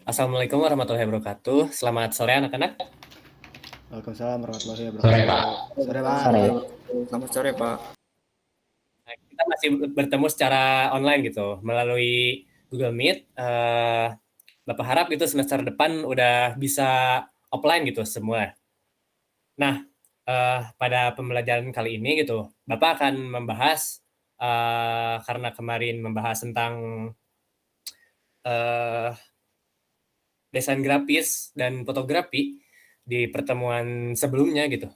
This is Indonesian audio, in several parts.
Assalamualaikum warahmatullahi wabarakatuh. Selamat sore anak-anak. Waalaikumsalam warahmatullahi Sore, wabarakatuh. Pak. Sore, Pak. Sore. Selamat sore, Pak. Nah, kita masih bertemu secara online gitu melalui Google Meet. Bapak harap gitu semester depan udah bisa offline gitu semua. Nah, pada pembelajaran kali ini gitu, Bapak akan membahas karena kemarin membahas tentang eh, desain grafis dan fotografi di pertemuan sebelumnya gitu.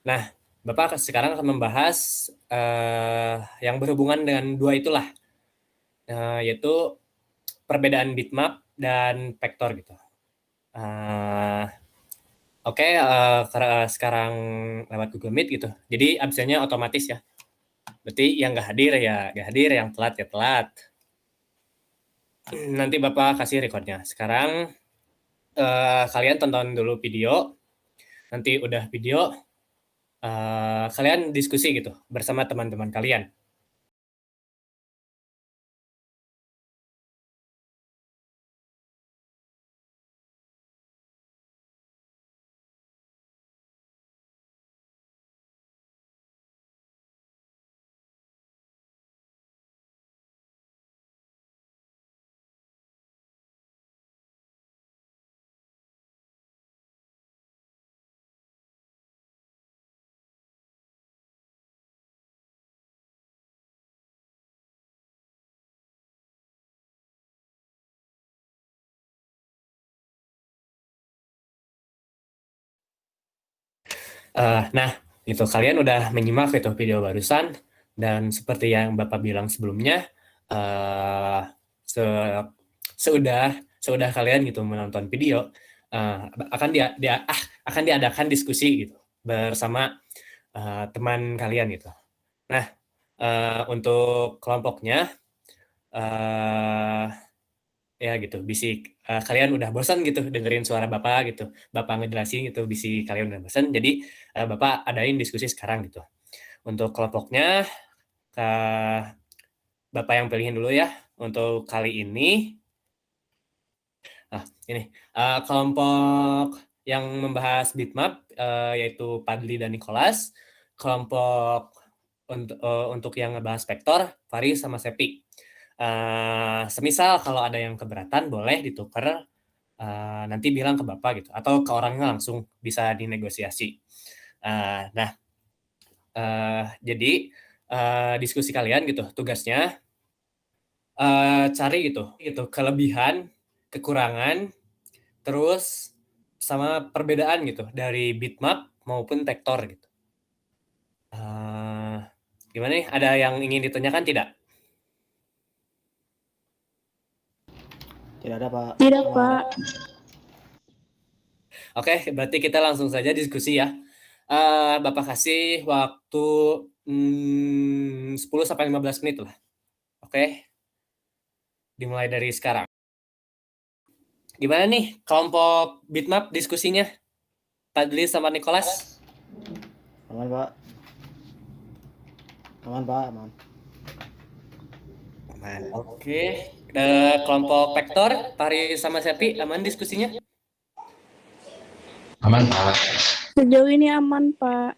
Nah, Bapak sekarang akan membahas yang berhubungan dengan dua itulah, yaitu perbedaan bitmap dan vektor gitu. Oke, sekarang lewat Google Meet gitu. Jadi absennya otomatis ya. Berarti yang nggak hadir ya nggak hadir, yang telat ya telat. Nanti Bapak kasih recordnya. Sekarang kalian tonton dulu video. Nanti udah video, kalian diskusi gitu bersama teman-teman kalian. Nah, itu kalian udah menyimak itu video barusan, dan seperti yang Bapak bilang sebelumnya, seudah kalian gitu menonton video, akan akan diadakan diskusi gitu bersama teman kalian gitu. Nah, untuk kelompoknya, ya gitu, bisik kalian udah bosan gitu dengerin suara Bapak gitu, Bapak ngejelasin gitu, bisik kalian udah bosan, jadi Bapak adain diskusi sekarang gitu. Untuk kelompoknya, Bapak yang pilihin dulu ya untuk kali ini. Nah, ini kelompok yang membahas bitmap yaitu Padli dan Nicholas. Kelompok untuk yang ngebahas vektor, Faris sama Sepi. Semisal kalau ada yang keberatan boleh ditukar, nanti bilang ke Bapak gitu, atau ke orangnya langsung, bisa dinegosiasi. Nah, jadi diskusi kalian gitu, tugasnya cari gitu kelebihan, kekurangan, terus sama perbedaan gitu dari bitmap maupun vektor gitu. Gimana nih? Ada yang ingin ditanyakan tidak? Tidak ada, Pak. Tidak, Pak. Oke, berarti kita langsung saja diskusi ya. Bapak kasih waktu 10-15 menit lah. Oke, dimulai dari sekarang. Gimana nih kelompok bitmap diskusinya? Padli sama Nicholas? Aman, Pak. Aman, Pak. Aman. Aman. Oke. Kelompok vektor, Faris sama Sepi, aman diskusinya? Aman, Pak. Sejauh ini aman, Pak.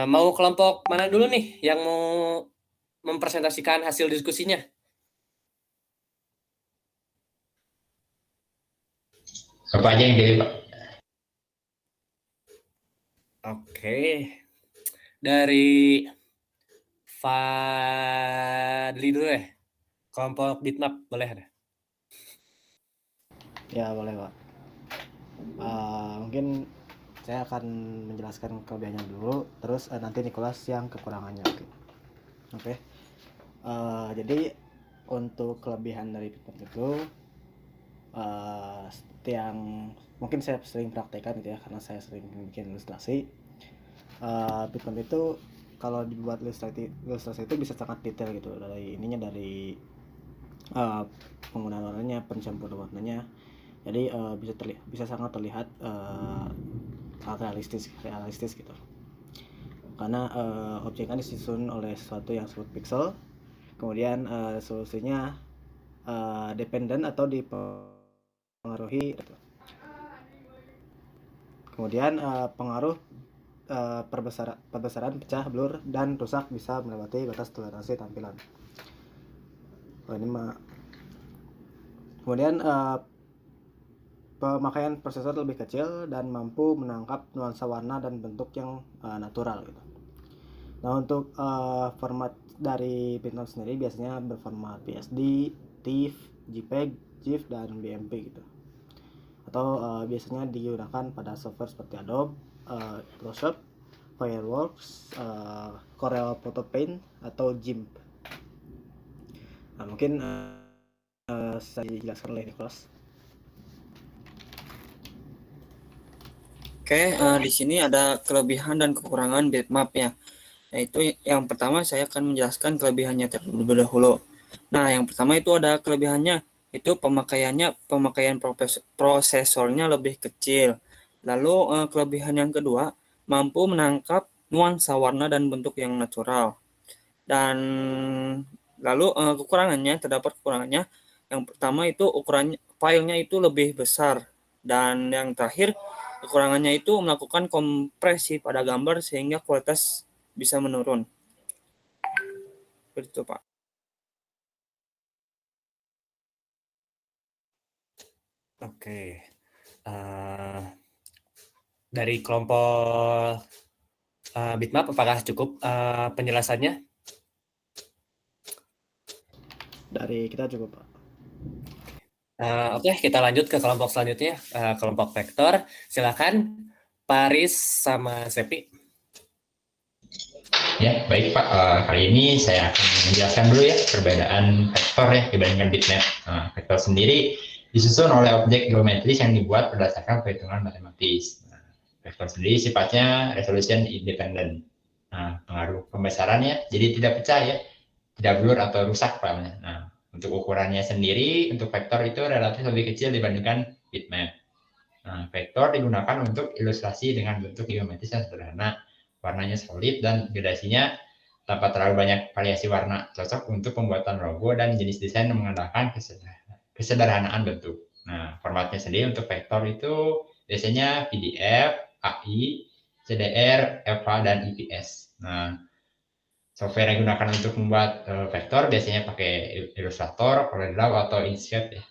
Mau kelompok mana dulu nih yang mau mempresentasikan hasil diskusinya? Bapak aja yang pilih, Pak. Oke. Dari Fadli dulu ya. Kelompok bitmap boleh ada? Ya, boleh, Pak. Mungkin saya akan menjelaskan kelebihannya dulu, terus nanti Nicholas yang kekurangannya. Oke. Jadi untuk kelebihan dari bitmap itu, seperti yang mungkin saya sering praktekkan gitu ya, karena saya sering bikin ilustrasi. Bitmap itu kalau dibuat ilustrasi itu bisa sangat detail gitu, dari penggunaan warnanya, pencampuran warnanya. Jadi bisa sangat terlihat sangat realistis gitu. Karena objek kan disusun oleh sesuatu yang disebut pixel, kemudian resolusinya dependen atau dipengaruhi gitu. Kemudian pengaruh perbesaran pecah, blur, dan rusak bisa melewati batas toleransi tampilan. Ini kemudian pemakaian prosesor lebih kecil dan mampu menangkap nuansa warna dan bentuk yang natural gitu. Nah, untuk format dari bitmap sendiri biasanya berformat PSD, TIFF, JPEG, GIF, dan BMP gitu. Atau biasanya digunakan pada software seperti Adobe, Photoshop, Fireworks, Corel Photo Paint, atau GIMP. Nah, mungkin saya dijelaskan oleh Nicholas. Oke, di sini ada kelebihan dan kekurangan bitmap ya. Yaitu yang pertama saya akan menjelaskan kelebihannya terlebih dahulu. Nah, yang pertama itu ada kelebihannya, itu pemakaian prosesornya lebih kecil. Lalu kelebihan yang kedua, mampu menangkap nuansa warna dan bentuk yang natural. Dan lalu terdapat kekurangannya. Yang pertama itu ukuran filenya itu lebih besar. Dan yang terakhir, kekurangannya itu melakukan kompresi pada gambar sehingga kualitas bisa menurun. Seperti itu, Pak. Oke. Dari kelompok bitmap, apakah cukup penjelasannya? Dari kita cukup, Pak. Oke, kita lanjut ke kelompok selanjutnya, kelompok vektor. Silakan Paris sama Sepi. Ya, baik Pak. Kali ini saya akan menjelaskan dulu ya perbedaan vektor ya dibandingkan bitmap. Vektor sendiri disusun oleh objek geometris yang dibuat berdasarkan perhitungan matematis. Vektor sendiri sifatnya resolution independent. Pengaruh pembesarannya jadi tidak pecah ya, tidak blur atau rusak filenya. Untuk ukurannya sendiri, untuk vektor itu relatif lebih kecil dibandingkan bitmap. Vektor digunakan untuk ilustrasi dengan bentuk geometris yang sederhana, warnanya solid dan gradasinya tanpa terlalu banyak variasi warna, cocok untuk pembuatan logo dan jenis desain yang mengandalkan kesederhanaan bentuk. Formatnya sendiri untuk vektor itu biasanya PDF, AI, CDR, EVA, dan IPS. Software yang digunakan untuk membuat vektor biasanya pakai Illustrator, CorelDRAW, atau Inkscape ya.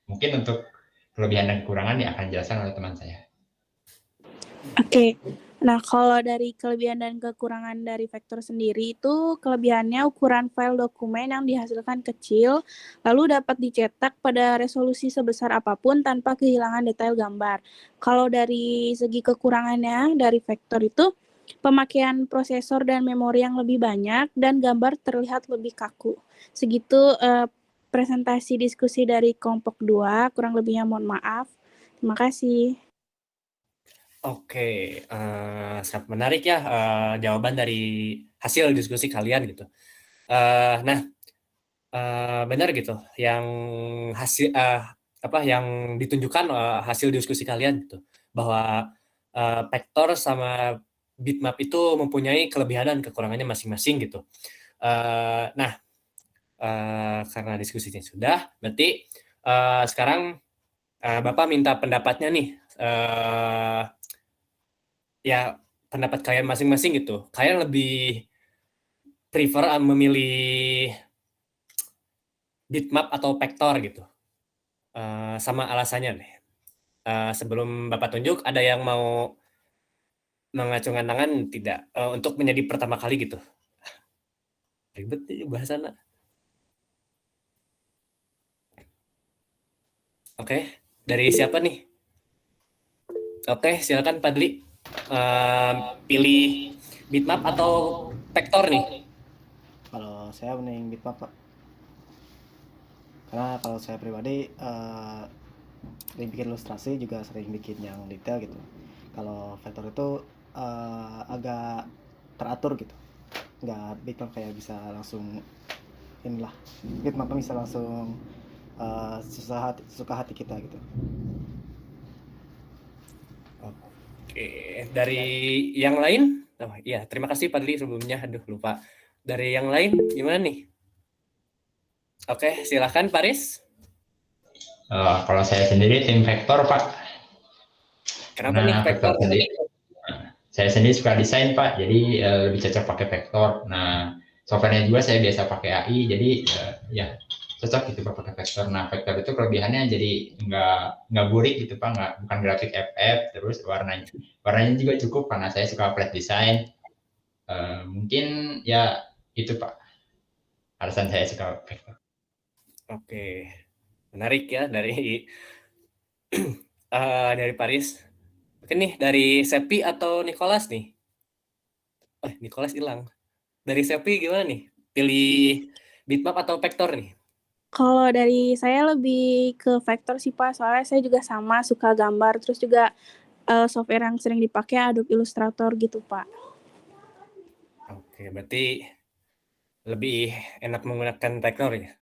Mungkin untuk kelebihan dan kekurangan yang akan dijelaskan oleh teman saya. Oke. Nah, kalau dari kelebihan dan kekurangan dari vektor sendiri itu kelebihannya ukuran file dokumen yang dihasilkan kecil, lalu dapat dicetak pada resolusi sebesar apapun tanpa kehilangan detail gambar. Kalau dari segi kekurangannya dari vektor itu pemakaian prosesor dan memori yang lebih banyak dan gambar terlihat lebih kaku. Segitu presentasi diskusi dari kelompok 2, kurang lebihnya mohon maaf. Terima kasih. Oke, sangat menarik ya jawaban dari hasil diskusi kalian gitu. Nah, benar gitu, yang hasil yang ditunjukkan hasil diskusi kalian gitu, bahwa vektor sama bitmap itu mempunyai kelebihan dan kekurangannya masing-masing gitu. Nah, karena diskusinya sudah, berarti sekarang Bapak minta pendapatnya nih. Ya, pendapat kalian masing-masing gitu. Kalian lebih prefer memilih bitmap atau vektor gitu. Sama alasannya nih. Sebelum Bapak tunjuk, ada yang mau mengacungkan tangan tidak? Untuk menjadi pertama kali gitu. Ribet nih bahasana. Oke, dari siapa nih? Oke, silakan Padli. Pilih bitmap atau vektor nih? Kalau saya mending bitmap, Pak. Karena kalau saya pribadi sering bikin ilustrasi, juga sering bikin yang detail gitu. Kalau vektor itu agak teratur gitu, nggak bitmap kayak bisa langsung inilah, bitmap bisa langsung suka hati kita gitu. Oke, dari yang lain? Oh iya, terima kasih Padli sebelumnya. Aduh, lupa. Dari yang lain gimana nih? Oke, silakan Paris. Kalau saya sendiri tim vektor, Pak. Kenapa nih Nah, vektor? vektor sendiri. Saya sendiri suka desain, Pak. Jadi lebih cocok pakai vektor. Nah, softwarenya juga saya biasa pakai AI. Jadi ya cocok gitu Pak pakai vektor. Nah, vektor itu kelebihannya jadi nggak burik gitu Pak, bukan grafik FF. Terus warnanya juga cukup karena saya suka flat design. Mungkin ya itu Pak alasan saya suka vektor. Oke, menarik ya dari dari Paris. Oke nih, dari Sepi atau Nicholas nih? Nicholas hilang. Dari Sepi gimana nih? Pilih bitmap atau vektor nih? Kalau dari saya lebih ke vektor sih Pak, soalnya saya juga sama suka gambar, terus juga software yang sering dipakai Adobe Illustrator gitu Pak. Oke, berarti lebih enak menggunakan vektor ya?